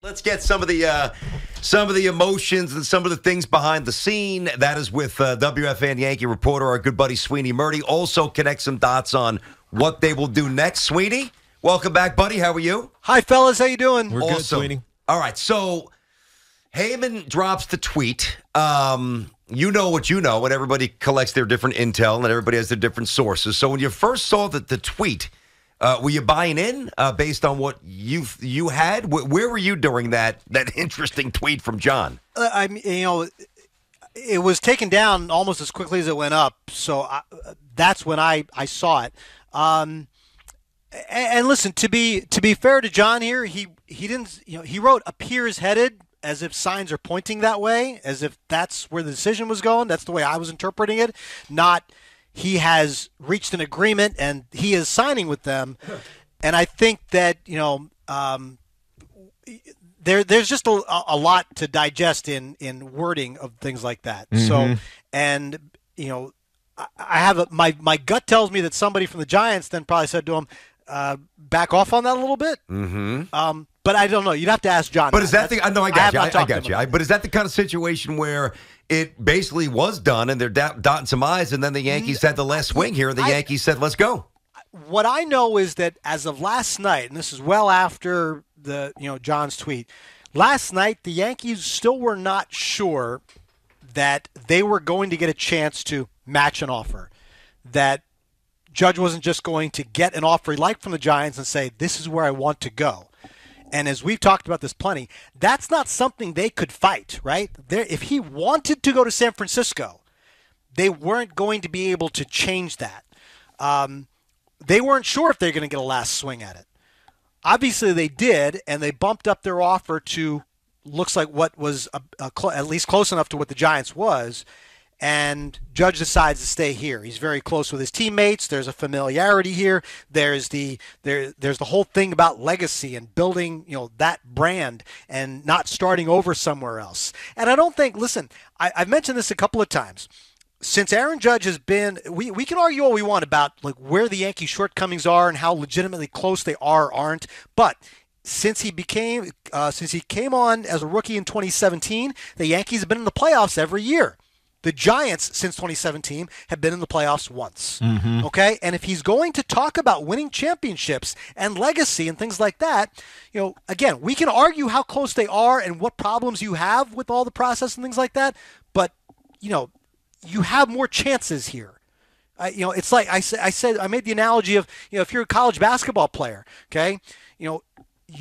Let's get some of the emotions and some of the things behind the scene. That is with WFAN Yankee reporter, our good buddy Sweeny. Murti also connect some dots on what they will do next. Sweeny, welcome back, buddy. How are you? Hi, fellas. How you doing? We're good, Sweeny. All right, so Heyman drops the tweet. You know what you know, and everybody collects their different intel, and everybody has their different sources. So when you first saw the tweet, were you buying in based on what you had? Where were you during that interesting tweet from John? It was taken down almost as quickly as it went up. So that's when I saw it. And listen, to be fair to John here, he didn't. He wrote "appears headed" as if signs are pointing that way, as if that's where the decision was going. That's the way I was interpreting it. Not he has reached an agreement and he is signing with them. And I think that there's just a lot to digest in wording of things like that. Mm-hmm. So, and I have my gut tells me that somebody from the Giants then probably said to him, back off on that a little bit. Mm-hmm. But I don't know. You'd have to ask John. But is that I got you. But is that the kind of situation where it basically was done and they're dotting some I's and then the Yankees had the last swing here and the Yankees said, let's go? What I know is that as of last night, and this is well after the John's tweet, last night the Yankees still were not sure that they were going to get a chance to match an offer. That Judge wasn't just going to get an offer he liked from the Giants and say, this is where I want to go. And as we've talked about this plenty, that's not something they could fight, right? If he wanted to go to San Francisco, they weren't going to be able to change that. They weren't sure if they were going to get a last swing at it. Obviously, they did, and they bumped up their offer to looks like what was at least close enough to what the Giants was. And Judge decides to stay here. He's very close with his teammates. There's a familiarity here. There's the whole thing about legacy and building, that brand and not starting over somewhere else. And I don't think, listen, I've mentioned this a couple of times. Since Aaron Judge has been, we can argue all we want about like where the Yankees' shortcomings are and how legitimately close they are or aren't, but since he came on as a rookie in 2017, the Yankees have been in the playoffs every year. The Giants, since 2017, have been in the playoffs once. Mm-hmm. Okay? And if he's going to talk about winning championships and legacy and things like that, again, we can argue how close they are and what problems you have with all the process and things like that, but, you have more chances here. It's like I made the analogy of, if you're a college basketball player, okay, you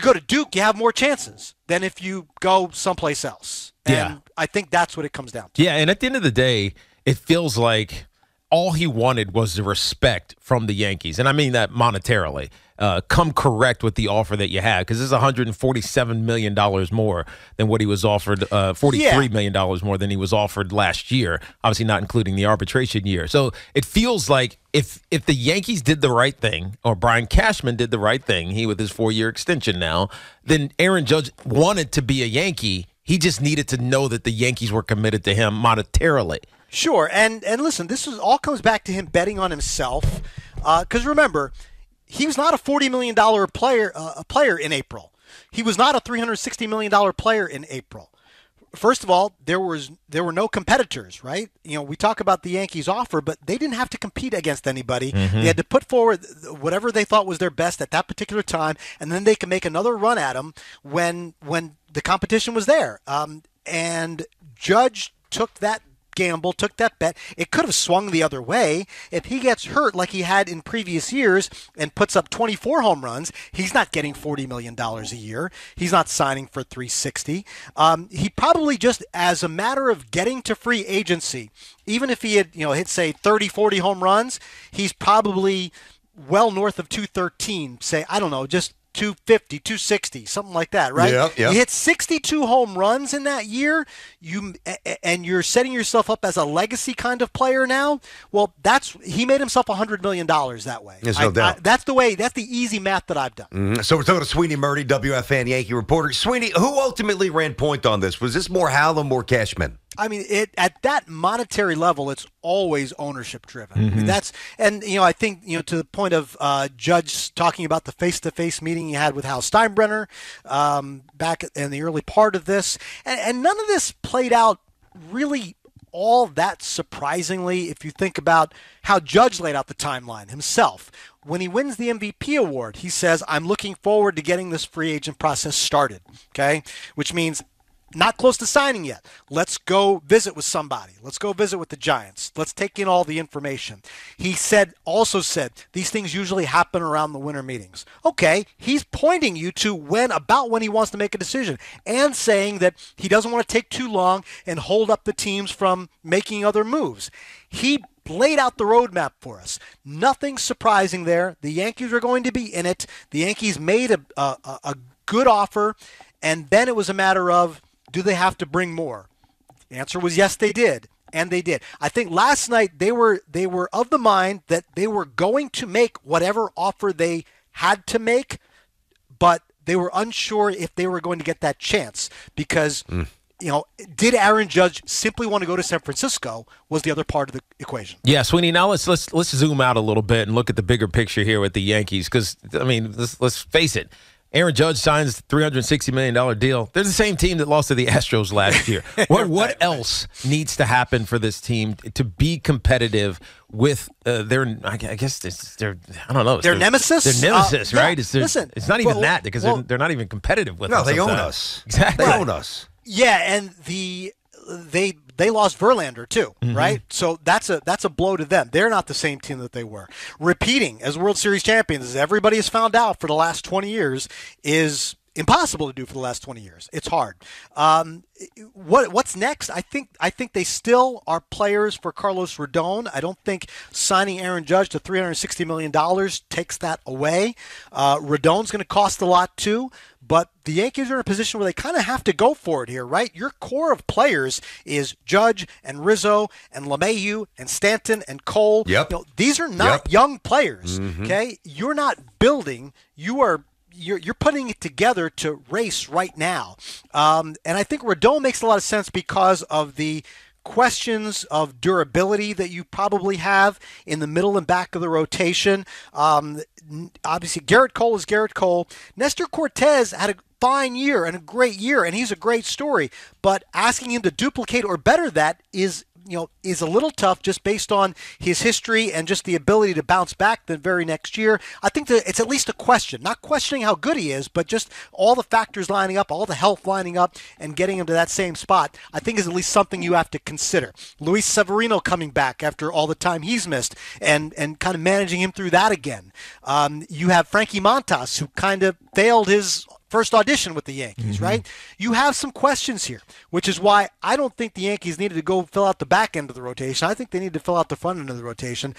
go to Duke, you have more chances than if you go someplace else. And I think that's what it comes down to. Yeah, and at the end of the day, it feels like all he wanted was the respect from the Yankees. And I mean that monetarily. Come correct with the offer that you had, because it's $147 million more than what he was offered, $43 million more than he was offered last year, obviously not including the arbitration year. So it feels like if the Yankees did the right thing, or Brian Cashman did the right thing, he with his 4-year extension now, then Aaron Judge wanted to be a Yankee. He just needed to know that the Yankees were committed to him monetarily. Sure, and listen, this all comes back to him betting on himself, because remember, he was not a $40 million player in April. He was not a $360 million player in April. First of all, there were no competitors, right? We talk about the Yankees' offer, but they didn't have to compete against anybody. Mm-hmm. They had to put forward whatever they thought was their best at that particular time, and then they could make another run at them when the competition was there. And Judge took that gamble, took that bet. It could have swung the other way. If he gets hurt like he had in previous years and puts up 24 home runs, he's not getting $40 million a year. He's not signing for $360. He probably just, as a matter of getting to free agency, even if he had hit, say, 30, 40 home runs, he's probably well north of 213, say, I don't know, just 250, 260, something like that, right? Yeah. You hit 62 home runs in that year, and you're setting yourself up as a legacy kind of player now. Well, he made himself $100 million that way. There's no doubt. That's the easy math that I've done. Mm-hmm. So we're talking to Sweeny Murti, WFAN Yankee reporter. Sweeny, who ultimately ran point on this? Was this more Hal or more Cashman? I mean, at that monetary level, it's always ownership driven. I mean, I think, to the point of Judge talking about the face-to-face meeting he had with Hal Steinbrenner back in the early part of this, and none of this played out really all that surprisingly if you think about how Judge laid out the timeline himself. When he wins the MVP award, he says, I'm looking forward to getting this free agent process started, okay? Which means not close to signing yet. Let's go visit with somebody. Let's go visit with the Giants. Let's take in all the information. He also said, these things usually happen around the winter meetings. Okay, he's pointing you to when he wants to make a decision and saying that he doesn't want to take too long and hold up the teams from making other moves. He laid out the roadmap for us. Nothing surprising there. The Yankees are going to be in it. The Yankees made a good offer, and then it was a matter of, do they have to bring more? The answer was yes, they did, and they did. I think last night they were of the mind that they were going to make whatever offer they had to make, but they were unsure if they were going to get that chance because, did Aaron Judge simply want to go to San Francisco was the other part of the equation. Yeah, Sweeny, now let's zoom out a little bit and look at the bigger picture here with the Yankees because, I mean, let's face it. Aaron Judge signs a $360 million deal. They're the same team that lost to the Astros last year. What else needs to happen for this team to be competitive with their, I guess, I don't know. Their nemesis? Their nemesis, right? Yeah, it's not even that because they're not even competitive with us. No, they sometimes. own us. Exactly. They own us. Yeah, and they lost Verlander too, right? So that's a blow to them. They're not the same team that they were. Repeating as World Series champions, as everybody has found out for the last 20 years, is impossible to do for the last 20 years. It's hard. What's next? I think they still are players for Carlos Rodon. I don't think signing Aaron Judge to $360 million takes that away. Rodon's going to cost a lot too. But the Yankees are in a position where they kind of have to go for it here, right? Your core of players is Judge and Rizzo and LeMahieu and Stanton and Cole. Yep. These are not young players, okay? You're not building. You're putting it together to race right now. And I think Rodon makes a lot of sense because of the questions of durability that you probably have in the middle and back of the rotation. Obviously, Garrett Cole is Garrett Cole. Nestor Cortez had a fine year and a great year, and he's a great story. But asking him to duplicate or better that is a little tough just based on his history and just the ability to bounce back the very next year. I think that it's at least a question, not questioning how good he is, but just all the factors lining up, all the health lining up and getting him to that same spot, I think is at least something you have to consider. Luis Severino coming back after all the time he's missed and kind of managing him through that again. You have Frankie Montas, who kind of failed his first audition with the Yankees, right? You have some questions here, which is why I don't think the Yankees needed to go fill out the back end of the rotation. I think they need to fill out the front end of the rotation.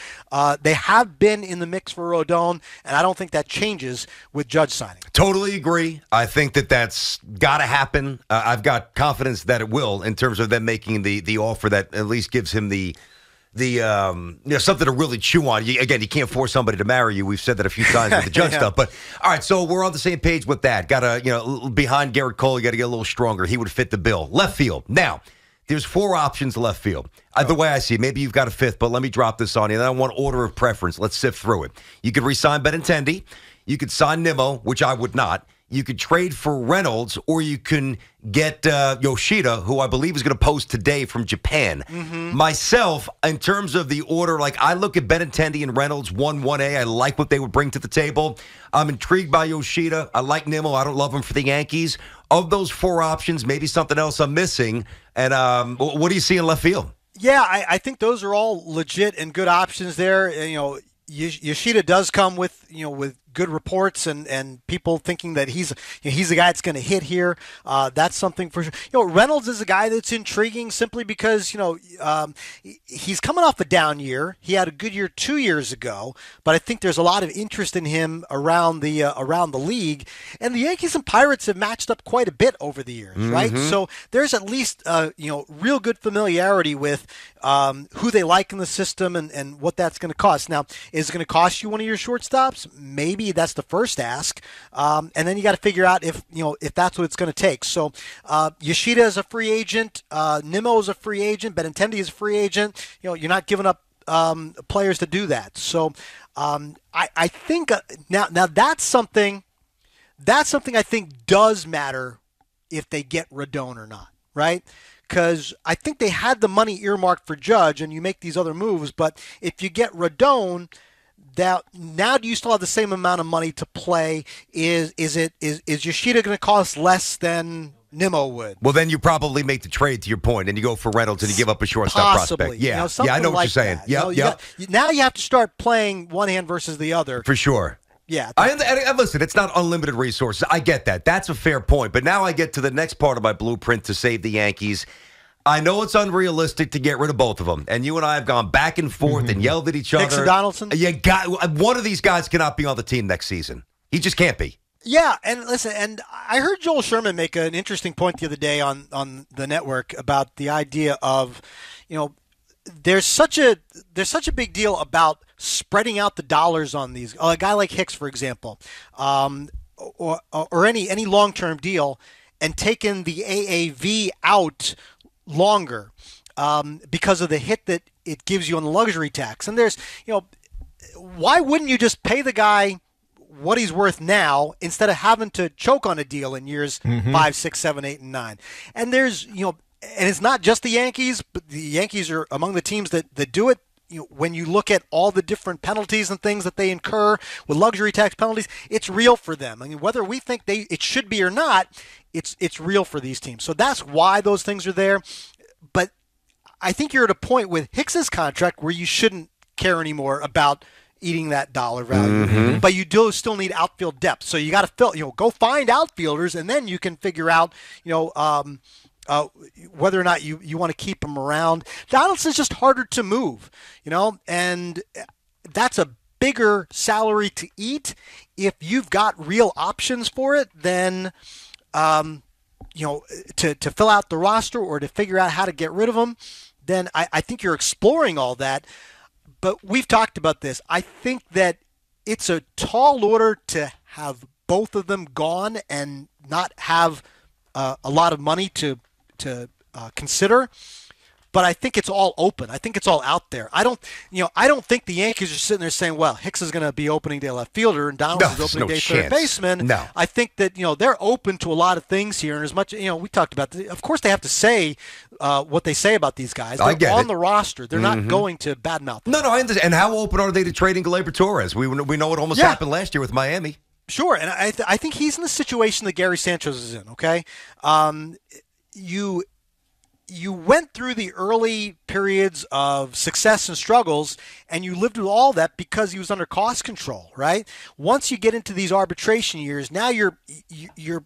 They have been in the mix for Rodon, and I don't think that changes with Judge signing. Totally agree. I think that's got to happen. I've got confidence that it will in terms of them making the offer that at least gives him the something to really chew on. You can't force somebody to marry you. We've said that a few times with the Judge stuff. But all right, so we're on the same page with that. Got to, behind Garrett Cole, you got to get a little stronger. He would fit the bill. Left field. Now, there's 4 options left field. The way I see it, maybe you've got a 5th, but let me drop this on you. And I want order of preference. Let's sift through it. You could re-sign Benintendi. You could sign Nimmo, which I would not. You could trade for Reynolds, or you can get Yoshida, who I believe is going to post today from Japan. Myself, in terms of the order, I look at Benintendi and Reynolds 1A. I like what they would bring to the table. I'm intrigued by Yoshida. I like Nimmo. I don't love him for the Yankees. Of those 4 options, maybe something else I'm missing. And what do you see in left field? Yeah, I think those are all legit and good options there. Yoshida does come with good reports and people thinking that he's a guy that's going to hit here. That's something for sure. Reynolds is a guy that's intriguing simply because he's coming off a down year. He had a good year 2 years ago, but I think there's a lot of interest in him around the league. And the Yankees and Pirates have matched up quite a bit over the years, right? So there's at least real good familiarity with who they like in the system and what that's going to cost. Now, is it going to cost you one of your shortstops? Maybe. maybe that's the first ask, and then you got to figure out if that's what it's going to take. So Yoshida is a free agent, Nimmo is a free agent, Benintendi is a free agent. You're not giving up players to do that. So I think now that's something I think does matter if they get Rodon or not, right? Because I think they had the money earmarked for Judge, and you make these other moves. But if you get Rodon, now do you still have the same amount of money to play? Is Yoshida going to cost less than Nimmo would? Well, then you probably make the trade, to your point, and you go for Reynolds and you give up a shortstop prospect. Yeah, I know what you're saying. Yeah. Now you have to start playing one hand versus the other. For sure. Yeah. And listen, it's not unlimited resources. I get that. That's a fair point. But now I get to the next part of my blueprint to save the Yankees. I know it's unrealistic to get rid of both of them. And you and I have gone back and forth and yelled at each other. Hicks and Donaldson? One of these guys cannot be on the team next season. He just can't be. Yeah, and listen, and I heard Joel Sherman make an interesting point the other day on the network about the idea of, there's such a big deal about spreading out the dollars on these. A guy like Hicks, for example, or any long-term deal, and taking the AAV out longer because of the hit that it gives you on the luxury tax. And there's, why wouldn't you just pay the guy what he's worth now instead of having to choke on a deal in years 5, 6, 7, 8, and 9? And there's, and it's not just the Yankees, but the Yankees are among the teams that do it. When you look at all the different penalties and things that they incur with luxury tax penalties, it's real for them. I mean, whether we think it should be or not, it's real for these teams. So that's why those things are there. But I think you're at a point with Hicks's contract where you shouldn't care anymore about eating that dollar value, but you do still need outfield depth. So you got to go find outfielders, and then you can figure out, whether or not you want to keep him around. Donaldson's just harder to move, and that's a bigger salary to eat. If you've got real options for it, then, to fill out the roster or to figure out how to get rid of him, then I think you're exploring all that. But we've talked about this. I think that it's a tall order to have both of them gone and not have a lot of money to consider. But I think it's all open. I think it's all out there. I don't think the Yankees are sitting there saying, well, Hicks is going to be opening day left fielder and Donaldson's opening day third baseman. No. I think that, they're open to a lot of things here. And as much, we talked about, of course they have to say what they say about these guys. They're on the roster. They're not going to badmouth them. No, I understand. And how open are they to trading Gleyber Torres? We know what almost happened last year with Miami. Sure. And I think he's in the situation that Gary Sanchez is in, okay? You went through the early periods of success and struggles, and you lived with all that because he was under cost control, right? Once you get into these arbitration years, now you're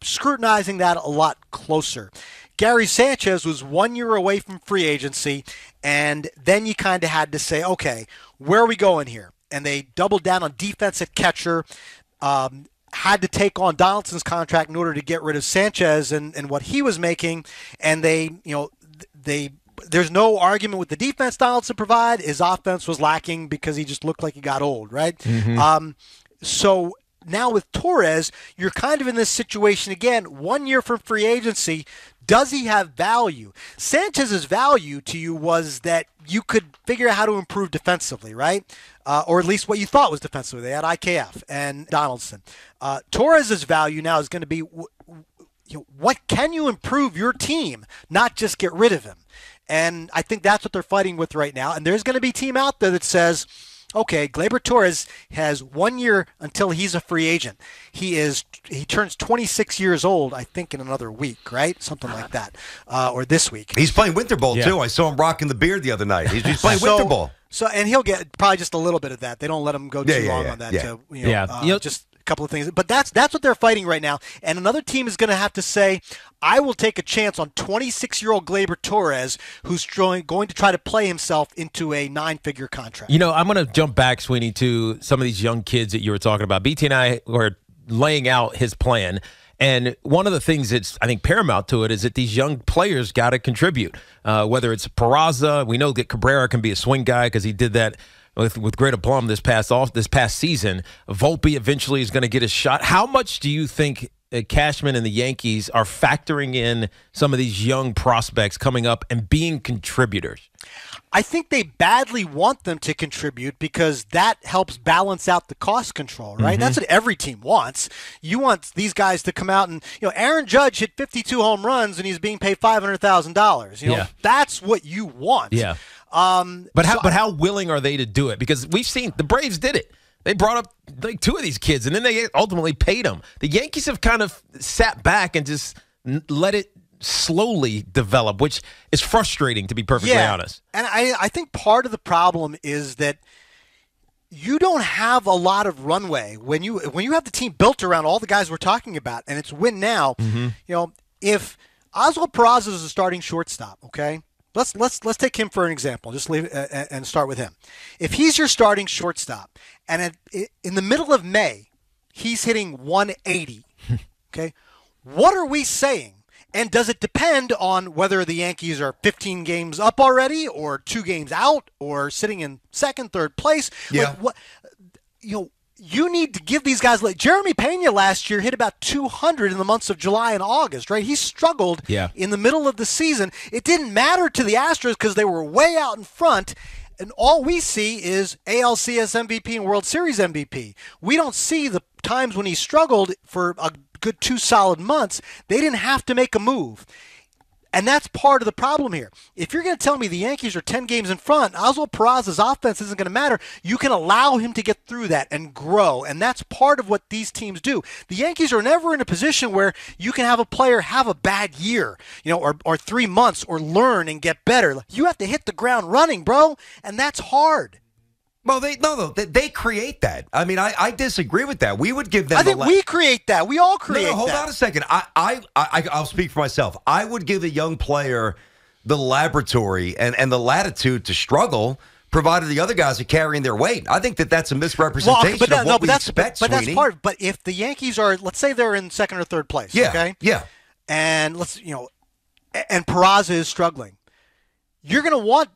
scrutinizing that a lot closer. Gary Sanchez was 1 year away from free agency, and then you kind of had to say, okay, where are we going here? And they doubled down on defense at catcher, had to take on Donaldson's contract in order to get rid of Sanchez and what he was making, and there's no argument with the defense Donaldson provided. His offense was lacking because he just looked like he got old, right? So now with Torres, you're kind of in this situation again, 1 year from free agency. Does he have value? Sanchez's value to you was that you could figure out how to improve defensively, right? Or at least what you thought was defensively. They had IKF and Donaldson. Torres's value now is going to be what can you improve your team, not just get rid of him. And I think that's what they're fighting with right now. And there's going to be a team out there that says, okay, Gleyber Torres has 1 year until he's a free agent. He turns 26 years old, I think, in another week, right? Something like that, or this week. He's playing winter ball too. I saw him rocking the beard the other night. He's playing winter ball. So, and he'll get probably just a little bit of that. They don't let him go too long on that. Just a couple of things. But that's what they're fighting right now. And another team is going to have to say, I will take a chance on 26-year-old Gleyber Torres, who's going to try to play himself into a 9-figure contract. I'm going to jump back, Sweeny, to some of these young kids that you were talking about. BT and I were laying out his plan. And one of the things that's, I think, paramount to it is that these young players got to contribute, whether it's Peraza. We know that Cabrera can be a swing guy because he did that with great aplomb this past season. Volpe eventually is going to get a shot. How much do you think Cashman and the Yankees are factoring in some of these young prospects coming up and being contributors? I think they badly want them to contribute because that helps balance out the cost control, right? That's what every team wants. You want these guys to come out and, Aaron Judge hit 52 home runs and he's being paid $500,000. That's what you want. Yeah. But how willing are they to do it? Because we've seen the Braves did it. They brought up like two of these kids, and then they ultimately paid them. The Yankees have kind of sat back and just let it slowly develop, which is frustrating, to be perfectly honest. And I think part of the problem is that you don't have a lot of runway when you have the team built around all the guys we're talking about, and it's win now. If Oswald Peraza is a starting shortstop, okay. Let's take him for an example. Just leave and start with him. If he's your starting shortstop, and in the middle of May, he's hitting 180, okay, what are we saying? And does it depend on whether the Yankees are 15 games up already, or 2 games out, or sitting in second, third place? Yeah. You need to give these guys, like Jeremy Pena last year hit about 200 in the months of July and August, right? He struggled in the middle of the season. It didn't matter to the Astros because they were way out in front, and all we see is ALCS MVP and World Series MVP. We don't see the times when he struggled for a good 2 solid months. They didn't have to make a move. And that's part of the problem here. If you're going to tell me the Yankees are 10 games in front, Oswald Peraza's offense isn't going to matter, you can allow him to get through that and grow. And that's part of what these teams do. The Yankees are never in a position where you can have a player have a bad year, or 3 months, or learn and get better. You have to hit the ground running, bro. And that's hard. Well, they create that. I mean, I disagree with that. We would give them. I think we create that. We all create that. Hold on a second. I'll speak for myself. I would give a young player the laboratory and the latitude to struggle, provided the other guys are carrying their weight. I think that's a misrepresentation of what we expect, But that's Sweeny. part. But if the Yankees are, let's say they're in second or third place, okay? Yeah. And and Peraza is struggling. You're going to want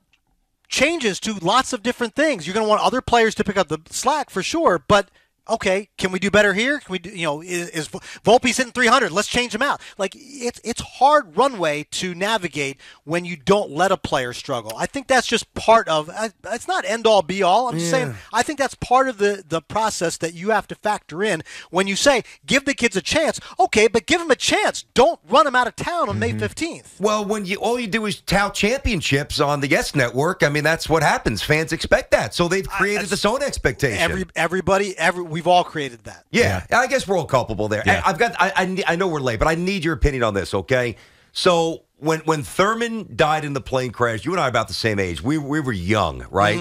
changes to lots of different things. You're going to want other players to pick up the slack for sure, but okay, can we do better here? Can we do, is Volpe's hitting 300? Let's change him out. Like it's hard runway to navigate when you don't let a player struggle. I think that's just part of. It's not end all be all. I'm just saying. I think that's part of the process that you have to factor in when you say give the kids a chance. Okay, but give them a chance. Don't run them out of town on May 15th. Well, when all you do is tout championships on the Yes Network, I mean that's what happens. Fans expect that, so they've created this own expectation. We've all created that. Yeah, I guess we're all culpable there. Yeah. I know we're late, but I need your opinion on this, okay? So when Thurman died in the plane crash, you and I are about the same age. We were young, right?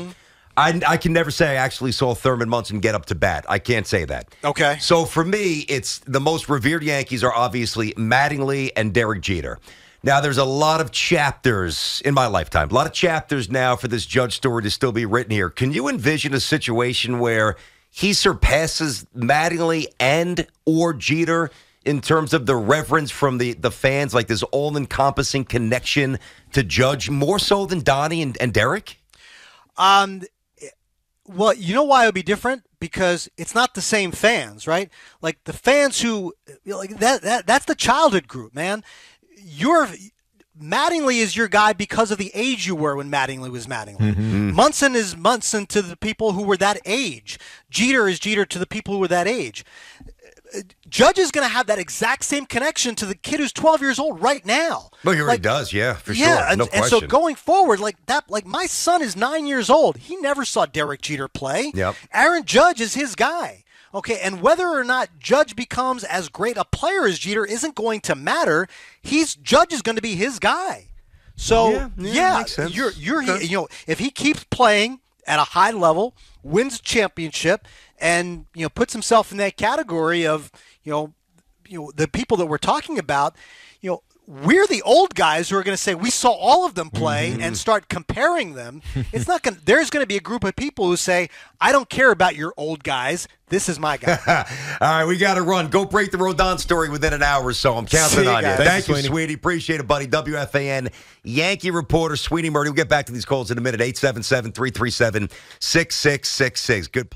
I can never say I actually saw Thurman Munson get up to bat. I can't say that. Okay. So for me, it's the most revered Yankees are obviously Mattingly and Derek Jeter. Now, there's a lot of chapters in my lifetime, a lot of chapters now for this Judge story to still be written here. Can you envision a situation where he surpasses Mattingly and or Jeter in terms of the reverence from the fans, like this all-encompassing connection to Judge, more so than Donnie and Derek? Well, you know why it would be different? Because it's not the same fans, right? Like the fans who that's the childhood group, man. Mattingly is your guy because of the age you were when Mattingly was Mattingly. Munson is Munson to the people who were that age. Jeter is Jeter to the people who were that age. Judge is going to have that exact same connection to the kid who's 12 years old right now. Well, he already does, for sure. No question. And so going forward, like my son is 9 years old. He never saw Derek Jeter play. Yep. Aaron Judge is his guy. Okay, and whether or not Judge becomes as great a player as Jeter isn't going to matter. Judge is going to be his guy. So makes sense. If he keeps playing at a high level, wins a championship, and puts himself in that category of the people that we're talking about, we're the old guys who are going to say we saw all of them play and start comparing them. It's not going. There's going to be a group of people who say, "I don't care about your old guys. This is my guy." All right, we got to run. Go break the Rodon story within an hour or so. I'm counting on you. guys. Thank you, Sweeny. Sweeny. Appreciate it, buddy. WFAN Yankee reporter Sweeny Murti. We'll get back to these calls in a minute. 877-337-6666. Good.